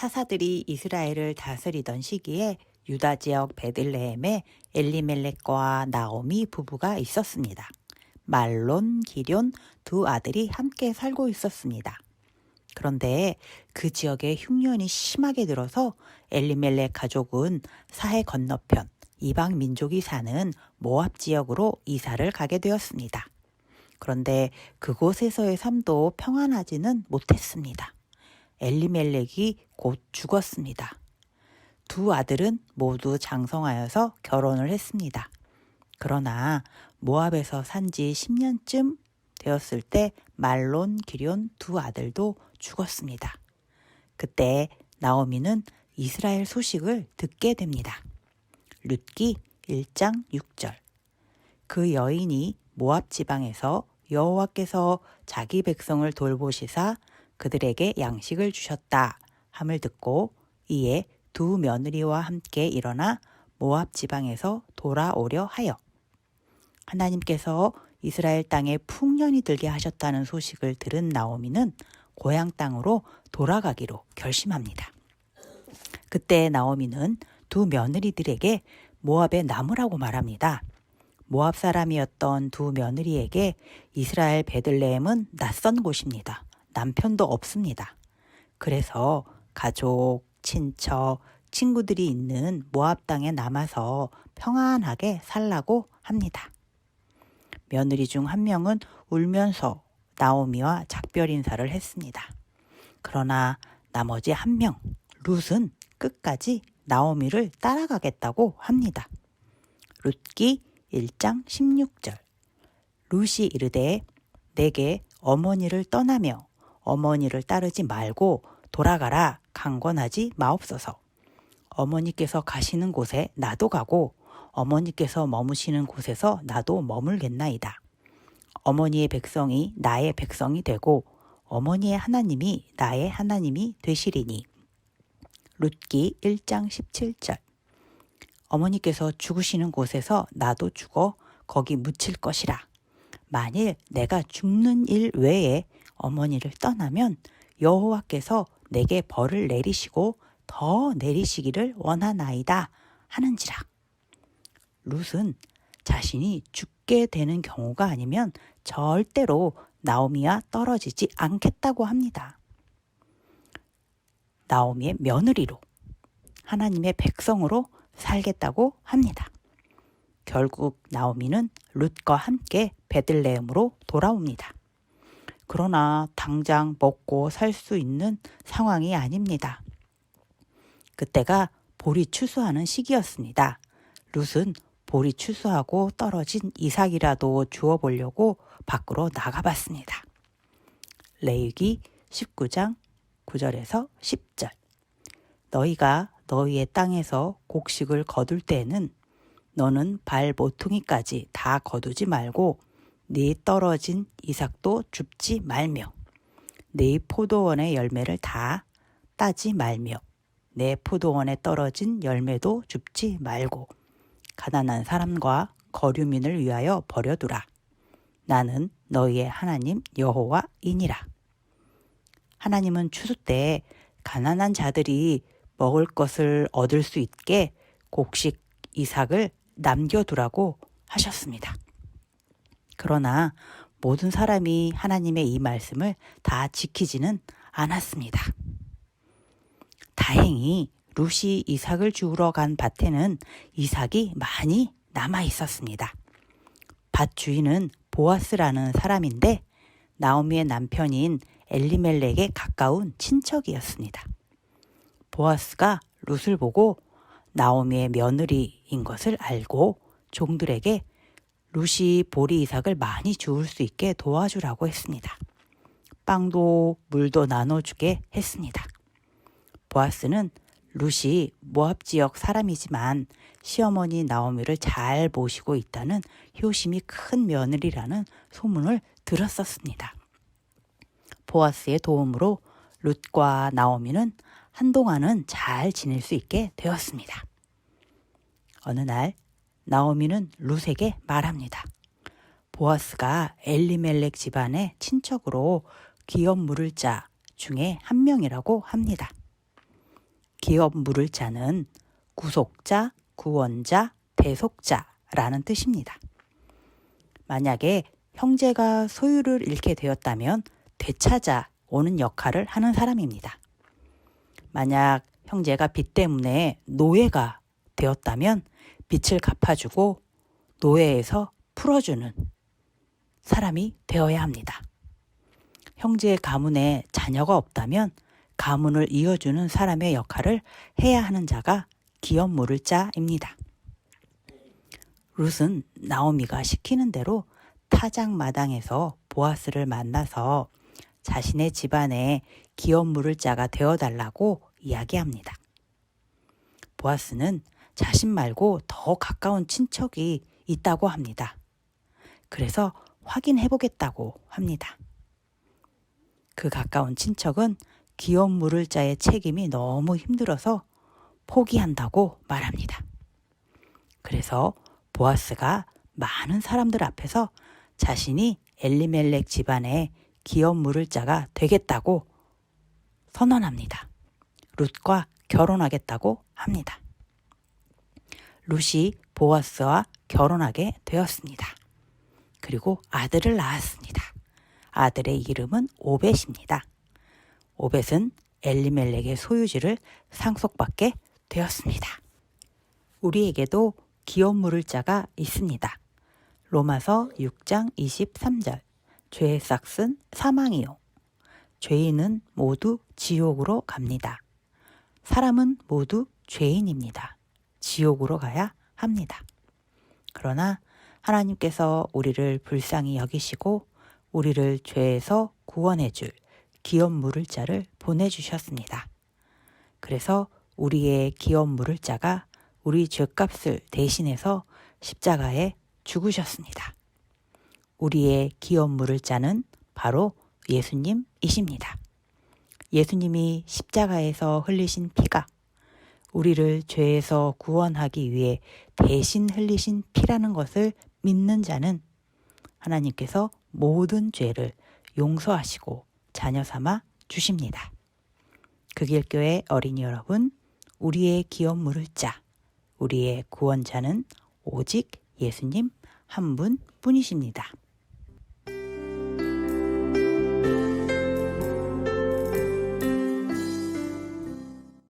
사사들이 이스라엘을 다스리던 시기에 유다 지역 베들레헴에 엘리멜렉과 나오미 부부가 있었습니다. 말론, 기럨 두 아들이 함께 살고 있었습니다. 그런데 그 지역에 흉년이 심하게 들어서 엘리멜렉 가족은 사해 건너편 이방 민족이 사는 모압 지역으로 이사를 가게 되었습니다. 그런데 그곳에서의 삶도 평안하지는 못했습니다. 엘리멜렉이 곧 죽었습니다. 두 아들은 모두 장성하여서 결혼을 했습니다. 그러나 모압에서 산 지 10년쯤 되었을 때 말론, 기럨 두 아들도 죽었습니다. 그때 나오미는 이스라엘 소식을 듣게 됩니다. 룻기 1장 6절. 그 여인이 모압 지방에서 여호와께서 자기 백성을 돌보시사 그들에게 양식을 주셨다 함을 듣고 이에 두 며느리와 함께 일어나 모압 지방에서 돌아오려 하여 하나님께서 이스라엘 땅에 풍년이 들게 하셨다는 소식을 들은 나오미는 고향 땅으로 돌아가기로 결심합니다. 그때 나오미는 두 며느리들에게 모압에 남으라고 말합니다. 모압 사람이었던 두 며느리에게 이스라엘 베들레헴은 낯선 곳입니다. 남편도 없습니다. 그래서 가족, 친척, 친구들이 있는 모압 땅에 남아서 평안하게 살라고 합니다. 며느리 중 한 명은 울면서 나오미와 작별 인사를 했습니다. 그러나 나머지 한 명, 룻은 끝까지 나오미를 따라가겠다고 합니다. 룻기 1장 16절. 룻이 이르되 내게 어머니를 떠나며 어머니를 따르지 말고 돌아가라 강권하지 마옵소서. 어머니께서 가시는 곳에 나도 가고 어머니께서 머무시는 곳에서 나도 머물겠나이다. 어머니의 백성이 나의 백성이 되고 어머니의 하나님이 나의 하나님이 되시리니. 룻기 1장 17절. 어머니께서 죽으시는 곳에서 나도 죽어 거기 묻힐 것이라. 만일 내가 죽는 일 외에 어머니를 떠나면 여호와께서 내게 벌을 내리시고 더 내리시기를 원하나이다 하는지라. 룻은 자신이 죽게 되는 경우가 아니면 절대로 나오미와 떨어지지 않겠다고 합니다. 나오미의 며느리로 하나님의 백성으로 살겠다고 합니다. 결국 나오미는 룻과 함께 베들레헴으로 돌아옵니다. 그러나 당장 먹고 살 수 있는 상황이 아닙니다. 그때가 볼이 추수하는 시기였습니다. 룻은 볼이 추수하고 떨어진 이삭이라도 주워보려고 밖으로 나가봤습니다. 레위기 19장 9절에서 10절. 너희가 너희의 땅에서 곡식을 거둘 때에는 너는 발 모퉁이까지 다 거두지 말고 네 떨어진 이삭도 줍지 말며 네 포도원의 열매를 다 따지 말며 내 포도원에 떨어진 열매도 줍지 말고 가난한 사람과 거류민을 위하여 버려두라. 나는 너희의 하나님 여호와이니라. 하나님은 추수 때 가난한 자들이 먹을 것을 얻을 수 있게 곡식 이삭을 남겨두라고 하셨습니다. 그러나 모든 사람이 하나님의 이 말씀을 다 지키지는 않았습니다. 다행히 룻이 이삭을 주우러 간 밭에는 이삭이 많이 남아 있었습니다. 밭 주인은 보아스라는 사람인데 나오미의 남편인 엘리멜렉에 가까운 친척이었습니다. 보아스가 룻을 보고 나오미의 며느리인 것을 알고 종들에게 룻이 보리 이삭을 많이 주울 수 있게 도와주라고 했습니다. 빵도 물도 나눠주게 했습니다. 보아스는 룻이 모압 지역 사람이지만 시어머니 나오미를 잘 모시고 있다는 효심이 큰 며느리라는 소문을 들었었습니다. 보아스의 도움으로 룻과 나오미는 한동안은 잘 지낼 수 있게 되었습니다. 어느 날 나오미는 룻에게 말합니다. 보아스가 엘리멜렉 집안의 친척으로 기업 물을 자 중에 한 명이라고 합니다. 기업 물을 자는 구속자, 구원자, 대속자라는 뜻입니다. 만약에 형제가 소유를 잃게 되었다면 되찾아오는 역할을 하는 사람입니다. 만약 형제가 빚 때문에 노예가 되었다면 빚을 갚아주고 노예에서 풀어주는 사람이 되어야 합니다. 형제의 가문에 자녀가 없다면 가문을 이어주는 사람의 역할을 해야 하는 자가 기업 물을 자입니다. 룻은 나오미가 시키는 대로 타작마당에서 보아스를 만나서 자신의 집안에 기업 물을 자가 되어달라고 이야기합니다. 보아스는 자신 말고 더 가까운 친척이 있다고 합니다. 그래서 확인해보겠다고 합니다. 그 가까운 친척은 기업 물을 자의 책임이 너무 힘들어서 포기한다고 말합니다. 그래서 보아스가 많은 사람들 앞에서 자신이 엘리멜렉 집안의 기업 물을 자가 되겠다고 선언합니다. 룻과 결혼하겠다고 합니다. 룻이 보아스와 결혼하게 되었습니다. 그리고 아들을 낳았습니다. 아들의 이름은 오벳입니다. 오벳은 엘리멜렉의 소유지를 상속받게 되었습니다. 우리에게도 기업 물을 자가 있습니다. 로마서 6장 23절 죄의 삭은 사망이요 죄인은 모두 지옥으로 갑니다. 사람은 모두 죄인입니다. 지옥으로 가야 합니다. 그러나 하나님께서 우리를 불쌍히 여기시고 우리를 죄에서 구원해 줄 기업 물을 자를 보내주셨습니다. 그래서 우리의 기업 물을 자가 우리 죄값을 대신해서 십자가에 죽으셨습니다. 우리의 기업 물을 자는 바로 예수님이십니다. 예수님이 십자가에서 흘리신 피가 우리를 죄에서 구원하기 위해 대신 흘리신 피라는 것을 믿는 자는 하나님께서 모든 죄를 용서하시고 자녀 삼아 주십니다. 극일교회 어린이 여러분, 우리의 기업 물을 자, 우리의 구원자는 오직 예수님 한 분뿐이십니다.